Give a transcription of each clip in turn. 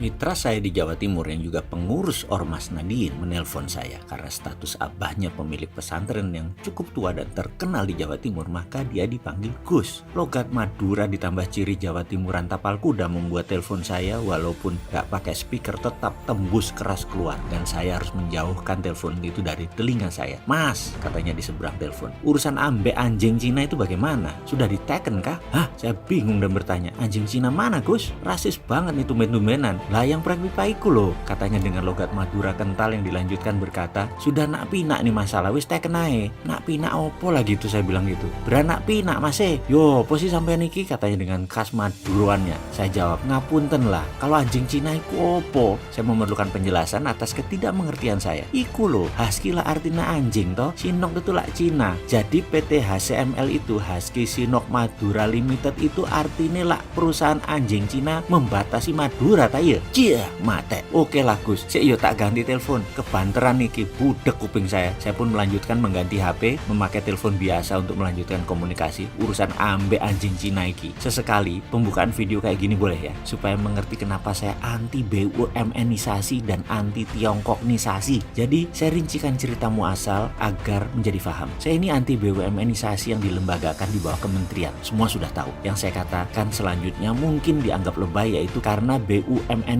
Mitra saya di Jawa Timur yang juga pengurus Ormas Nahdien menelpon saya karena status abahnya pemilik pesantren yang cukup tua dan terkenal di Jawa Timur, maka dia dipanggil Gus. Logat Madura ditambah ciri Jawa Timuran tapal kuda membuat telepon saya walaupun gak pakai speaker tetap tembus keras keluar dan saya harus menjauhkan telepon itu dari telinga saya. Mas, katanya di seberang telepon, urusan ambek anjing Cina itu bagaimana? Sudah diteken kah? Hah? Saya bingung dan bertanya, anjing Cina mana Gus? Rasis banget nih tumben-tumbenan. Lah yang prank pipaiku loh, katanya dengan logat Madura kental yang dilanjutkan berkata, sudah nak pinak nih masalah wis teken ae. Nak pinak opo lah gitu, saya bilang gitu. Beranak pinak mas yo posi sampai niki, katanya dengan khas Maduroannya. Saya jawab, ngapunten lah, kalau anjing Cina iku opo? Saya memerlukan penjelasan atas ketidakmengertian saya. Iku loh, husky lah artinya anjing toh, Sinok itu lah Cina. Jadi PT HCML itu Husky Sinok Madura Limited itu artinya lah perusahaan anjing Cina membatasi Madura tayo. Cia, mate. Oke lah Gus, saya tak ganti telepon. Kebanteran niki, budek kuping saya. Saya pun melanjutkan mengganti HP, memakai telepon biasa untuk melanjutkan komunikasi urusan ambek anjing Cina iki. Sesekali pembukaan video kayak gini boleh ya, supaya mengerti kenapa saya anti BUMN-isasi dan anti Tiongkok-nisasi. Jadi saya rincikan cerita muasal agar menjadi paham. Saya ini anti BUMN-isasi yang dilembagakan di bawah kementerian. Semua sudah tahu. Yang saya katakan selanjutnya mungkin dianggap lebay, yaitu karena BUMN-isasi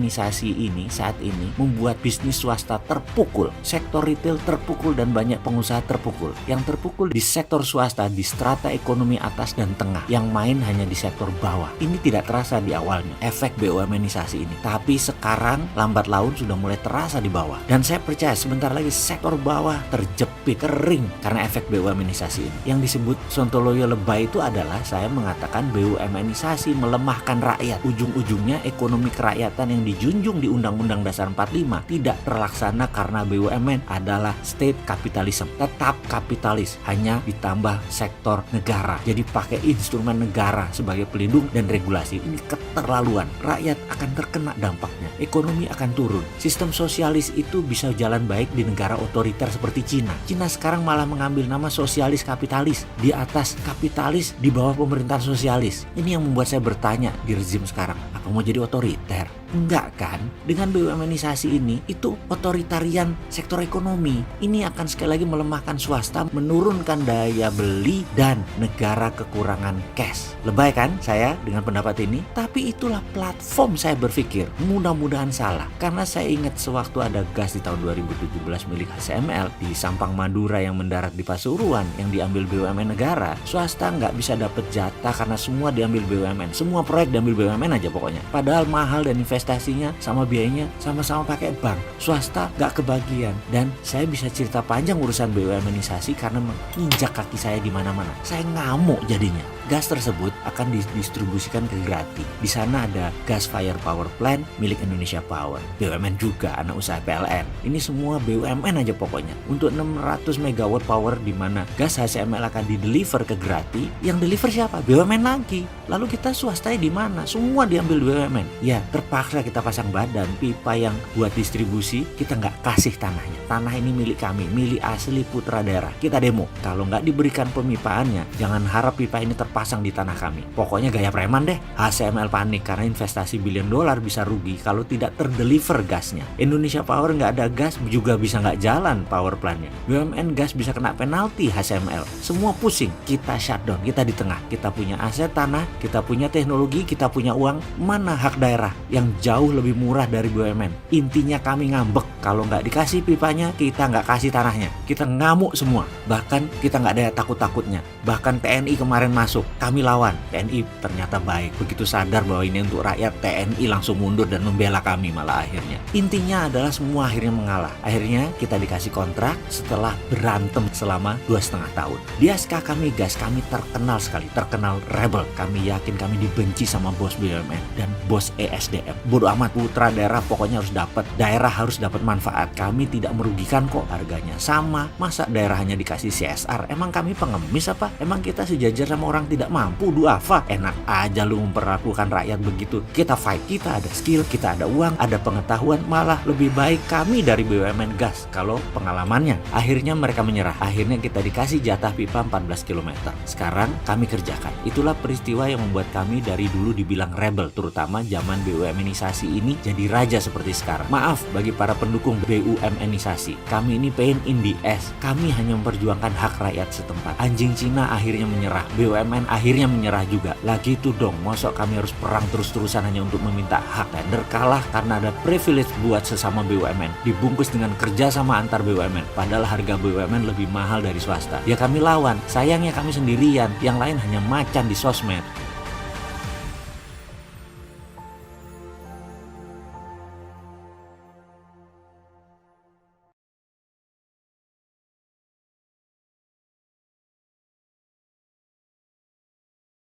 ini saat ini membuat bisnis swasta terpukul, sektor retail terpukul dan banyak pengusaha terpukul. Yang terpukul di sektor swasta di strata ekonomi atas dan tengah, yang main hanya di sektor bawah. Ini tidak terasa di awalnya efek BUMN-isasi ini, tapi sekarang lambat laun sudah mulai terasa di bawah. Dan saya percaya sebentar lagi sektor bawah terjepit kering karena efek BUMN-isasi ini. Yang disebut sontoloyo lebay itu adalah saya mengatakan BUMN-isasi melemahkan rakyat. Ujung-ujungnya ekonomi kerakyatan yang dijunjung di Undang-Undang Dasar 45 tidak terlaksana karena BUMN adalah state capitalism, tetap kapitalis, hanya ditambah sektor negara. Jadi pakai instrumen negara sebagai pelindung dan regulasi. Ini keterlaluan. Rakyat akan terkena dampaknya. Ekonomi akan turun. Sistem sosialis itu bisa jalan baik di negara otoriter seperti Cina. Cina sekarang malah mengambil nama sosialis kapitalis. Di atas kapitalis, di bawah pemerintahan sosialis. Ini yang membuat saya bertanya di rezim sekarang, apa mau jadi otoriter? Enggak kan? Dengan BUMN-isasi ini, itu otoritarian sektor ekonomi. Ini akan sekali lagi melemahkan swasta, menurunkan daya beli, dan negara kekurangan cash. Lebay kan saya dengan pendapat ini? Tapi itulah platform saya berpikir. Mudah-mudahan salah. Karena saya ingat sewaktu ada gas di tahun 2017 milik HCML di Sampang Madura yang mendarat di Pasuruan yang diambil BUMN negara. Swasta nggak bisa dapat jatah karena semua diambil BUMN. Semua proyek diambil BUMN aja pokoknya. Padahal mahal dan investasinya sama biayanya sama-sama pakai bank. Swasta gak kebagian. Dan saya bisa cerita panjang urusan BUMN-isasi karena menginjak kaki saya di mana-mana. Saya ngamuk jadinya. Gas tersebut akan didistribusikan ke Grati. Di sana ada gas fire power plant milik Indonesia Power. BUMN juga anak usaha PLN. Ini semua BUMN aja pokoknya. Untuk 600 megawatt power di mana gas HCML akan dideliver ke Grati, yang deliver siapa? BUMN lagi. Lalu kita swastanya di mana? Semua diambil BUMN. Ya, terpaksa kita pasang badan, pipa yang buat distribusi, kita nggak kasih tanahnya. Tanah ini milik kami, milik asli putra daerah. Kita demo. Kalau nggak diberikan pemipaannya, jangan harap pipa ini terpasang di tanah kami. Pokoknya gaya preman deh. HCML panik karena investasi $1 billion bisa rugi kalau tidak terdeliver gasnya. Indonesia Power nggak ada gas juga bisa nggak jalan power plantnya. BUMN gas bisa kena penalti HCML. Semua pusing. Kita shutdown. Kita di tengah. Kita punya aset tanah, kita punya teknologi, kita punya uang. Mana hak daerah yang jauh lebih murah dari BUMN? Intinya kami ngambek. Kalau nggak dikasih pipanya, kita nggak kasih tanahnya. Kita ngamuk semua. Bahkan kita nggak ada takut-takutnya. Bahkan TNI kemarin masuk. Kami lawan. TNI ternyata baik. Begitu sadar bahwa ini untuk rakyat, TNI langsung mundur dan membela kami malah akhirnya. Intinya adalah semua akhirnya mengalah. Akhirnya kita dikasih kontrak setelah berantem selama 2,5 tahun. Di SK kami gas, kami terkenal sekali. Terkenal rebel. Kami yakin kami dibenci sama bos BUMN dan bos ESDM. Bodoh amat, putra daerah pokoknya harus dapat. Daerah harus dapat manfaat. Kami tidak merugikan kok, harganya sama. Masa daerah hanya dikasih CSR? Emang kami pengemis apa? Emang kita sejajar sama orang tidak mampu, duafa. Enak aja lu memperlakukan rakyat begitu. Kita fight, kita ada skill, kita ada uang, ada pengetahuan, malah lebih baik kami dari BUMN Gas kalau pengalamannya. Akhirnya mereka menyerah. Akhirnya kita dikasih jatah pipa 14 km. Sekarang kami kerjakan. Itulah peristiwa yang membuat kami dari dulu dibilang rebel, terutama zaman BUMNisasi ini jadi raja seperti sekarang. Maaf bagi para pendukung BUMNisasi, kami ini pain in the ass. Kami hanya memperjuangkan hak rakyat setempat. Anjing Cina akhirnya menyerah, BUMN akhirnya menyerah juga. Lagi itu dong, mosok kami harus perang terus-terusan hanya untuk meminta hak. Tender kalah karena ada privilege buat sesama BUMN, dibungkus dengan kerja sama antar BUMN, padahal harga BUMN lebih mahal dari swasta. Ya kami lawan, sayangnya kami sendirian, yang lain hanya macan di sosmed.